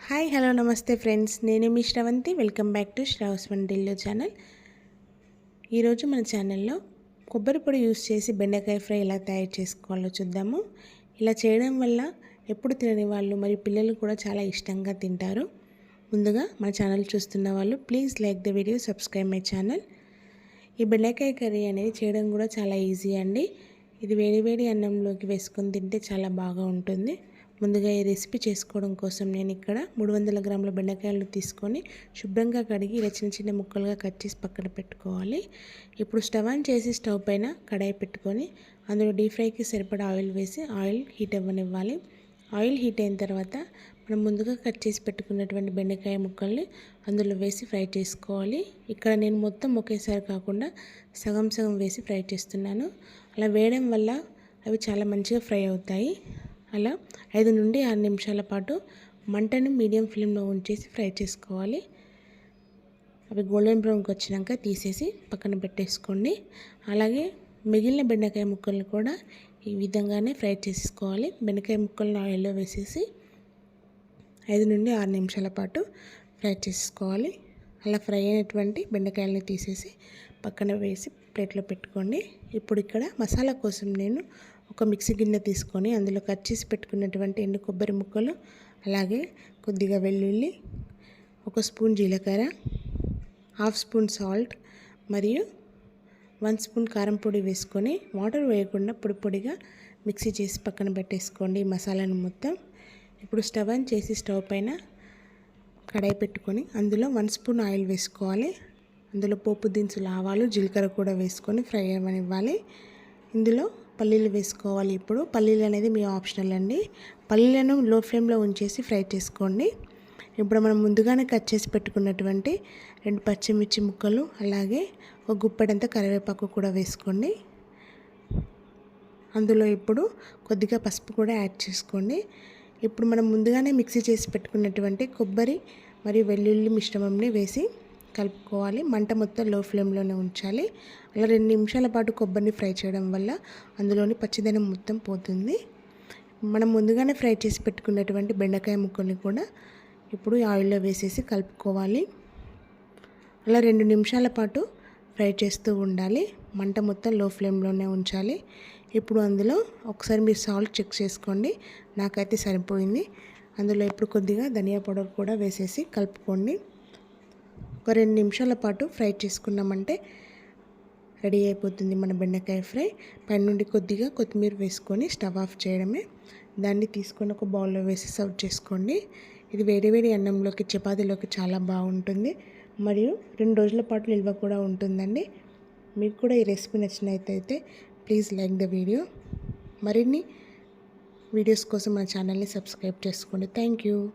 Hi hello నమస్తే friends, నేను మీ Sravanthi. Welcome back to Sravs Vantillu channel. ఈరోజు మన ఛానల్లో కొబ్బరి పొడి యూస్ చేసి బెండకాయ ఫ్రై ఎలా తయారు చేసుకోవాలో చూద్దాము. ఇలా చేయడం వల్ల ఎప్పుడు తినని వాళ్ళు మరియు పిల్లలు కూడా చాలా ఇష్టంగా తింటారు. ముందుగా మన ఛానల్ చూస్తున్న వాళ్ళు please like the video, subscribe my channel. ఈ బెండకాయ కర్రీ అనేది చేయడం కూడా చాలా ఈజీ అండి. ఇది వేడి అన్నంలోకి వేసుకొని తింటే చాలా బాగా ఉంటుంది. ముందుగా ఈ రెసిపీ చేసుకోవడం కోసం నేను ఇక్కడ 300 గ్రాముల బెండకాయలు తీసుకొని శుభ్రంగా కడిగి ఇలా చిన్న ముక్కలుగా కట్ చేసి పక్కన పెట్టుకోవాలి. ఇప్పుడు స్టవ్ ఆన్ చేసి స్టవ్ పైన కడాయి పెట్టుకొని అందులో డీప్ ఫ్రైకి సరిపడా ఆయిల్ వేసి ఆయిల్ హీట్ అవ్వనివ్వాలి. ఆయిల్ హీట్ అయిన తర్వాత మనం ముందుగా కట్ చేసి పెట్టుకున్నటువంటి బెండకాయ ముక్కల్ని అందులో వేసి ఫ్రై చేసుకోవాలి. ఇక్కడ నేను మొత్తం ఒకేసారి కాకుండా సగం వేసి ఫ్రై చేస్తున్నాను. అలా వేయడం వల్ల అవి చాలా మంచిగా ఫ్రై అవుతాయి. అలా 5 నుండి 6 నిమిషాల పాటు మంటను మీడియం ఫ్లేమ్లో ఉంచేసి ఫ్రై చేసుకోవాలి. అవి గోల్డెన్ బ్రౌన్కి వచ్చినాక తీసేసి పక్కన పెట్టేసుకోండి. అలాగే మిగిలిన బెండకాయ ముక్కల్ని కూడా ఈ విధంగానే ఫ్రై చేసుకోవాలి. బెండకాయ ముక్కలను ఆయిల్లో వేసేసి 5 నుండి 6 నిమిషాల పాటు ఫ్రై చేసుకోవాలి. అలా ఫ్రై అయినటువంటి బెండకాయలని తీసేసి పక్కన వేసి ప్లేట్లో పెట్టుకోండి. ఇప్పుడు ఇక్కడ మసాలా కోసం నేను ఒక మిక్సీ గిన్నె తీసుకొని అందులో కట్ చేసి పెట్టుకున్నటువంటి ఎండు కొబ్బరి ముక్కలు, అలాగే కొద్దిగా వెల్లుల్లి, 1 స్పూన్ జీలకర్ర, 1/2 స్పూన్ సాల్ట్ మరియు 1 స్పూన్ కారం పొడి వేసుకొని వాటర్ వేయకుండా పొడిగా మిక్సీ చేసి పక్కన పెట్టేసుకోండి ఈ మసాలాను మొత్తం. ఇప్పుడు స్టవ్ ఆన్ చేసి స్టవ్ పైన కడాయి పెట్టుకొని అందులో 1 స్పూన్ ఆయిల్ వేసుకోవాలి. అందులో పోపు దినుసులు, ఆవాలు, జీలకర్ర కూడా వేసుకొని ఫ్రై అవ్వనివ్వాలి. ఇందులో పల్లీలు వేసుకోవాలి. ఇప్పుడు పల్లీలు అనేది మీ ఆప్షనల్ అండి. పల్లీలను లో ఫ్లేమ్లో ఉంచేసి ఫ్రై చేసుకోండి. ఇప్పుడు మనం ముందుగానే కట్ చేసి పెట్టుకున్నటువంటి 2 పచ్చిమిర్చి ముక్కలు, అలాగే ఒక గుప్పెడంత కరివేపాకు కూడా వేసుకోండి. అందులో ఇప్పుడు కొద్దిగా పసుపు కూడా యాడ్ చేసుకోండి. ఇప్పుడు మనం ముందుగానే మిక్సీ చేసి పెట్టుకున్నటువంటి కొబ్బరి మరియు వెల్లుల్లి మిశ్రమంని వేసి కలుపుకోవాలి. మంట మొత్తం లో ఫ్లేమ్లోనే ఉంచాలి. అలా 2 నిమిషాల పాటు కొబ్బరిని ఫ్రై చేయడం వల్ల అందులోని పచ్చిదనం మొత్తం పోతుంది. మనం ముందుగానే ఫ్రై చేసి పెట్టుకున్నటువంటి బెండకాయ ముక్కల్ని కూడా ఇప్పుడు ఆయిల్లో వేసేసి కలుపుకోవాలి. అలా 2 నిమిషాల పాటు ఫ్రై చేస్తూ ఉండాలి. మంట మొత్తం లో ఫ్లేమ్లోనే ఉంచాలి. ఇప్పుడు అందులో ఒకసారి మీరు సాల్ట్ చెక్ చేసుకోండి. నాకైతే సరిపోయింది. అందులో ఇప్పుడు కొద్దిగా ధనియా పౌడర్ కూడా వేసేసి కలుపుకోండి. ఒక 2 నిమిషాల పాటు ఫ్రై చేసుకున్నామంటే రెడీ అయిపోతుంది మన బెండకాయ ఫ్రై. పైన నుండి కొద్దిగా కొత్తిమీర వేసుకొని స్టవ్ ఆఫ్ చేయడమే. దాన్ని తీసుకొని ఒక బౌల్లో వేసి సర్వ్ చేసుకోండి. ఇది వేడి అన్నంలోకి, చపాతీలోకి చాలా బాగుంటుంది మరియు 2 రోజుల పాటు నిల్వ కూడా ఉంటుందండి. మీకు కూడా ఈ రెసిపీ నచ్చినట్లయితే ప్లీజ్ లైక్ ద వీడియో. మరిన్ని వీడియోస్ కోసం మన ఛానల్ని సబ్స్క్రైబ్ చేసుకోండి. Thank you.